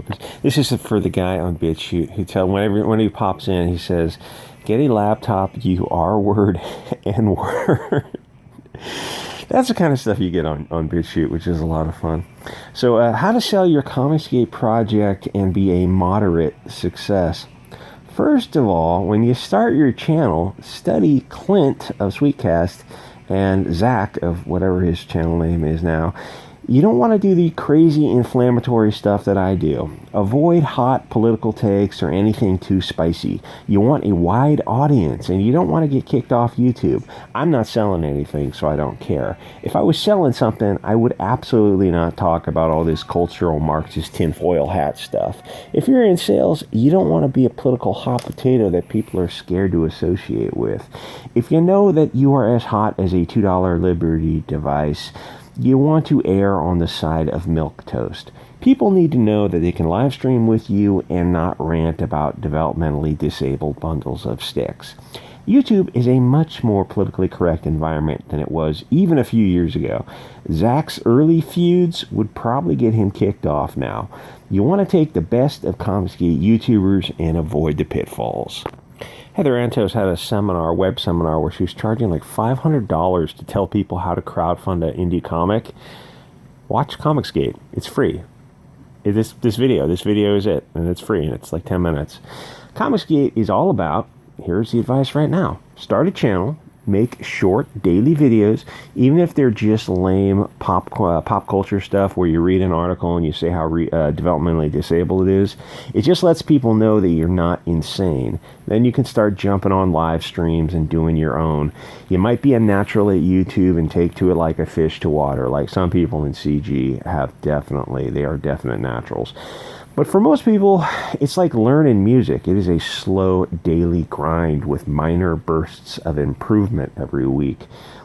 political. This is for the guy on Bitchute who when he pops in, he says, "Get a laptop, you R-word, N-word." That's the kind of stuff you get on Bitchute, which is a lot of fun. So, how to sell your Comicsgate project and be a moderate success. First of all, when you start your channel, study Clint of Sweetcast and Zach of whatever his channel name is now. You don't want to do the crazy inflammatory stuff that I do. Avoid hot political takes or anything too spicy. You want a wide audience, and you don't want to get kicked off YouTube. I'm not selling anything, so I don't care. If I was selling something, I would absolutely not talk about all this cultural Marxist tinfoil hat stuff. If you're in sales, you don't want to be a political hot potato that people are scared to associate with. If you know that you are as hot as a $2 Liberty device, you want to err on the side of milquetoast. People need to know that they can live stream with you and not rant about developmentally disabled bundles of sticks. YouTube is a much more politically correct environment than it was even a few years ago. Zach's early feuds would probably get him kicked off now. You want to take the best of Comicsgate YouTubers and avoid the pitfalls. Heather Antos had a web seminar, where she was charging like $500 to tell people how to crowdfund an indie comic. Watch Comicsgate. It's free. This video is it, and it's free, and it's like 10 minutes. Comicsgate is all about, here's the advice right now. Start a channel. Make short daily videos, even if they're just lame pop culture stuff where you read an article and you say how developmentally disabled it is. It just lets people know that you're not insane. Then you can start jumping on live streams and doing your own. You might be a natural at YouTube and take to it like a fish to water, like some people in CG they are definite naturals. But for most people, it's like learning music. It is a slow daily grind with minor bursts of improvement every week.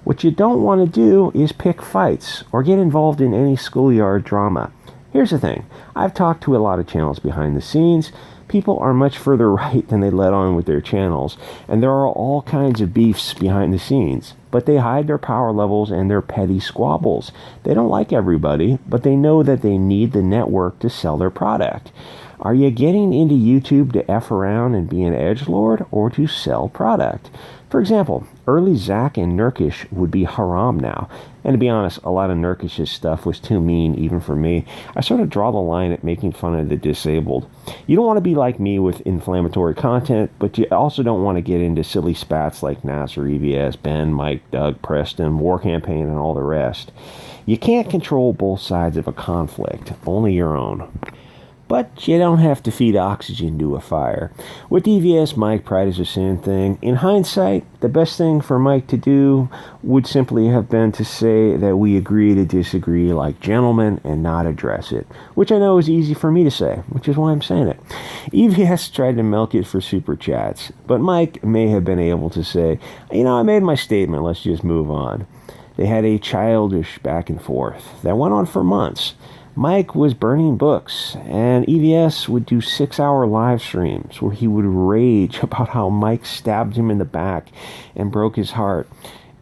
What you don't want to do is pick fights or get involved in any schoolyard drama. Here's the thing. I've talked to a lot of channels behind the scenes. People are much further right than they let on with their channels, and there are all kinds of beefs behind the scenes. But they hide their power levels and their petty squabbles. They don't like everybody, but they know that they need the network to sell their product. Are you getting into YouTube to F around and be an edgelord, or to sell product? For example, early Zach and Nurkish would be haram now. And to be honest, a lot of Nurkish's stuff was too mean even for me. I sort of draw the line at making fun of the disabled. You don't want to be like me with inflammatory content, but you also don't want to get into silly spats like Nasser, EVS, Ben, Mike, Doug, Preston, War Campaign, and all the rest. You can't control both sides of a conflict, only your own. But you don't have to feed oxygen to a fire. With EVS, Mike, pride is a sin thing. In hindsight, the best thing for Mike to do would simply have been to say that we agree to disagree like gentlemen and not address it, which I know is easy for me to say, which is why I'm saying it. EVS tried to milk it for super chats, but Mike may have been able to say, I made my statement, let's just move on. They had a childish back and forth that went on for months. Mike was burning books, and EVS would do 6-hour live streams where he would rage about how Mike stabbed him in the back and broke his heart.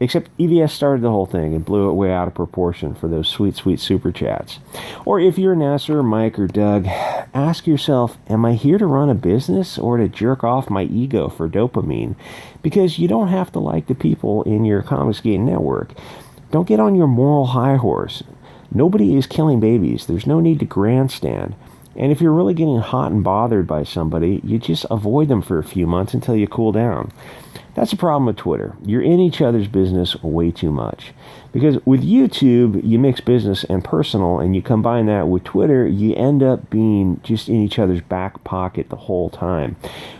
Except EVS started the whole thing and blew it way out of proportion for those sweet, sweet super chats. Or if you're Nasser, Mike, or Doug, ask yourself, am I here to run a business or to jerk off my ego for dopamine? Because you don't have to like the people in your Comicsgate network. Don't get on your moral high horse. Nobody is killing babies. There's no need to grandstand. And if you're really getting hot and bothered by somebody, you just avoid them for a few months until you cool down. That's the problem with Twitter. You're in each other's business way too much. Because with YouTube, you mix business and personal, and you combine that with Twitter, you end up being just in each other's back pocket the whole time.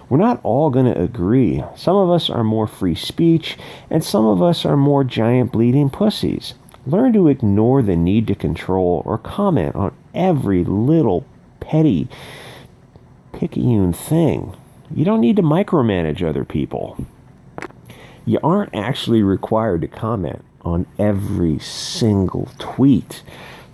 We're not all going to agree. Some of us are more free speech, and some of us are more giant bleeding pussies. Learn to ignore the need to control or comment on every little petty, picayune thing. You don't need to micromanage other people. You aren't actually required to comment on every single tweet.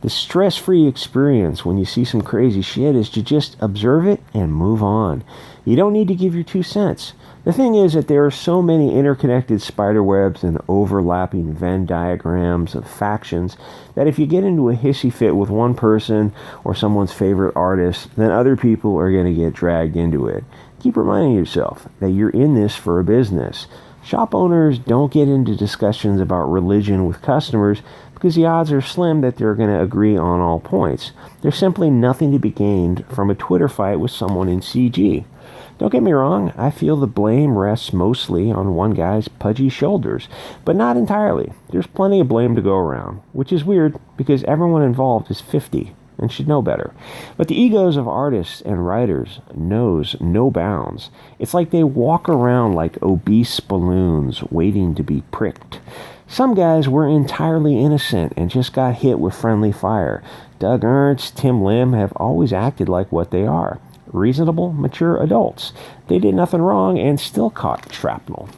The stress-free experience when you see some crazy shit is to just observe it and move on. You don't need to give your 2 cents. The thing is that there are so many interconnected spiderwebs and overlapping Venn diagrams of factions that if you get into a hissy fit with one person or someone's favorite artist, then other people are going to get dragged into it. Keep reminding yourself that you're in this for a business. Shop owners don't get into discussions about religion with customers because the odds are slim that they're going to agree on all points. There's simply nothing to be gained from a Twitter fight with someone in CG. Don't get me wrong, I feel the blame rests mostly on one guy's pudgy shoulders, but not entirely. There's plenty of blame to go around, which is weird because everyone involved is 50 and should know better. But the egos of artists and writers knows no bounds. It's like they walk around like obese balloons waiting to be pricked. Some guys were entirely innocent and just got hit with friendly fire. Doug Ernst, Tim Lim have always acted like what they are. Reasonable, mature adults. They did nothing wrong and still caught shrapnel.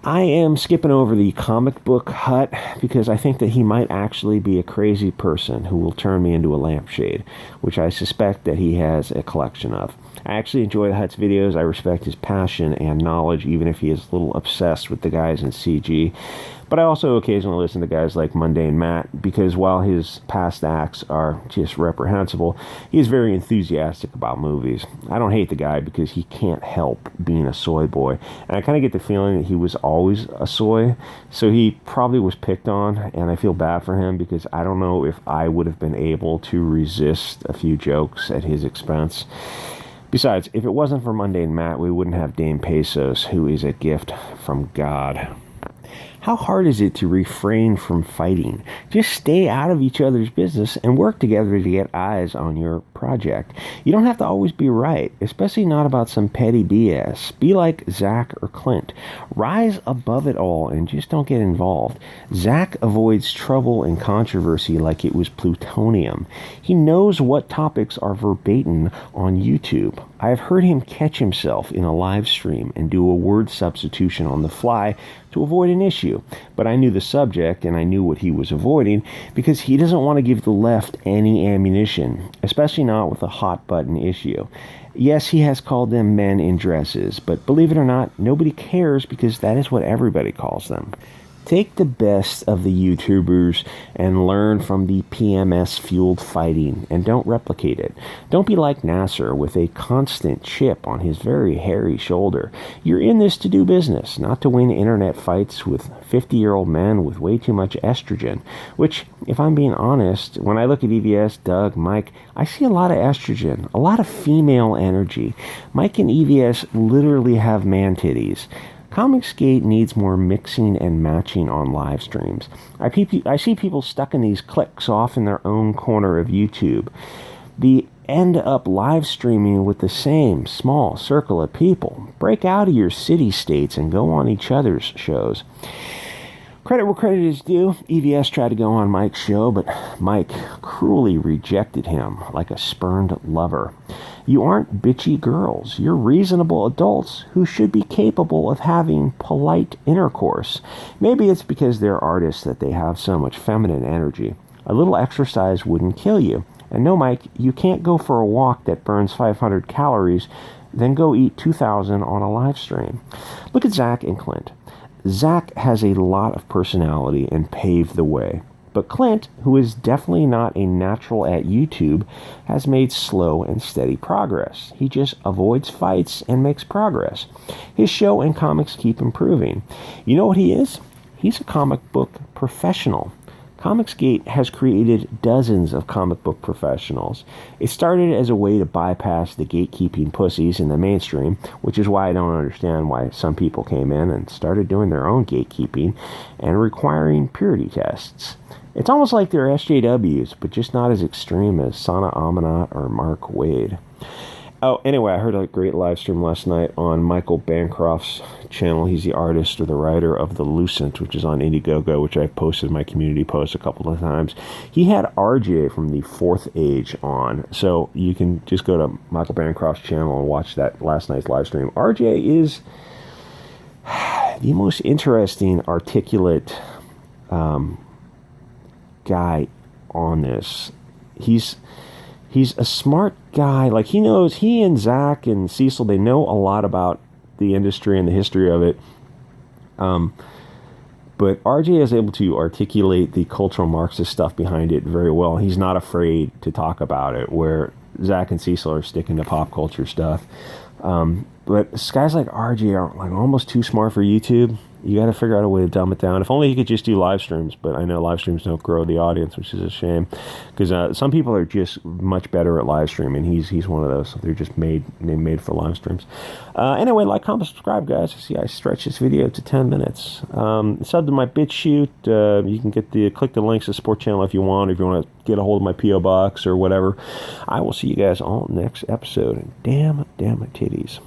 I am skipping over the comic book Hut because I think that he might actually be a crazy person who will turn me into a lampshade, which I suspect that he has a collection of. I actually enjoy the Hut's videos. I respect his passion and knowledge, even if he is a little obsessed with the guys in CG. But I also occasionally listen to guys like Mundane Matt, because while his past acts are just reprehensible, he is very enthusiastic about movies. I don't hate the guy because he can't help being a soy boy. And I kind of get the feeling that he was always a soy, so he probably was picked on, and I feel bad for him because I don't know if I would have been able to resist a few jokes at his expense. Besides, if it wasn't for Mundane Matt, we wouldn't have Dame Pesos, who is a gift from God. How hard is it to refrain from fighting? Just stay out of each other's business and work together to get eyes on your project. You don't have to always be right, especially not about some petty BS. Be like Zach or Clint. Rise above it all and just don't get involved. Zach avoids trouble and controversy like it was plutonium. He knows what topics are verbatim on YouTube. I've heard him catch himself in a live stream and do a word substitution on the fly to avoid an issue. But I knew the subject and I knew what he was avoiding because he doesn't want to give the left any ammunition, especially not with a hot button issue. Yes, he has called them men in dresses, but believe it or not, nobody cares because that is what everybody calls them. Take the best of the YouTubers and learn from the PMS-fueled fighting, and don't replicate it. Don't be like Nasser with a constant chip on his very hairy shoulder. You're in this to do business, not to win internet fights with 50-year-old men with way too much estrogen, which, if I'm being honest, when I look at EVS, Doug, Mike, I see a lot of estrogen, a lot of female energy. Mike and EVS literally have man titties. Comicsgate needs more mixing and matching on live streams. I see people stuck in these cliques off in their own corner of YouTube. They end up live streaming with the same small circle of people. Break out of your city-states and go on each other's shows. Credit where credit is due. EVS tried to go on Mike's show, but Mike cruelly rejected him like a spurned lover. You aren't bitchy girls. You're reasonable adults who should be capable of having polite intercourse. Maybe it's because they're artists that they have so much feminine energy. A little exercise wouldn't kill you. And no, Mike, you can't go for a walk that burns 500 calories, then go eat 2,000 on a live stream. Look at Zach and Clint. Zach has a lot of personality and paved the way. But Clint, who is definitely not a natural at YouTube, has made slow and steady progress. He just avoids fights and makes progress. His show and comics keep improving. You know what he is? He's a comic book professional. Comicsgate has created dozens of comic book professionals. It started as a way to bypass the gatekeeping pussies in the mainstream, which is why I don't understand why some people came in and started doing their own gatekeeping and requiring purity tests. It's almost like they're SJWs, but just not as extreme as Sana Amanat or Mark Wade. Oh, anyway, I heard a great live stream last night on Michael Bancroft's channel. He's the artist or the writer of The Lucent, which is on Indiegogo, which I've posted in my community post a couple of times. He had RJ from the Fourth Age on, so you can just go to Michael Bancroft's channel and watch that last night's live stream. RJ is the most interesting, articulate guy on this. He's a smart guy. Like, he and Zach and Cecil, they know a lot about the industry and the history of it. But RJ is able to articulate the cultural Marxist stuff behind it very well. He's not afraid to talk about it, where Zach and Cecil are sticking to pop culture stuff. But guys like RJ are like almost too smart for YouTube. You got to figure out a way to dumb it down. If only he could just do live streams, but I know live streams don't grow the audience, which is a shame. Because some people are just much better at live streaming. He's one of those. They're just made for live streams. Anyway, like, comment, subscribe, guys. See, I stretch this video to 10 minutes. Sub to my Bitchute. You can click the links to the support channel if you want. If you want to get a hold of my P.O. box or whatever. I will see you guys all next episode. And damn my titties.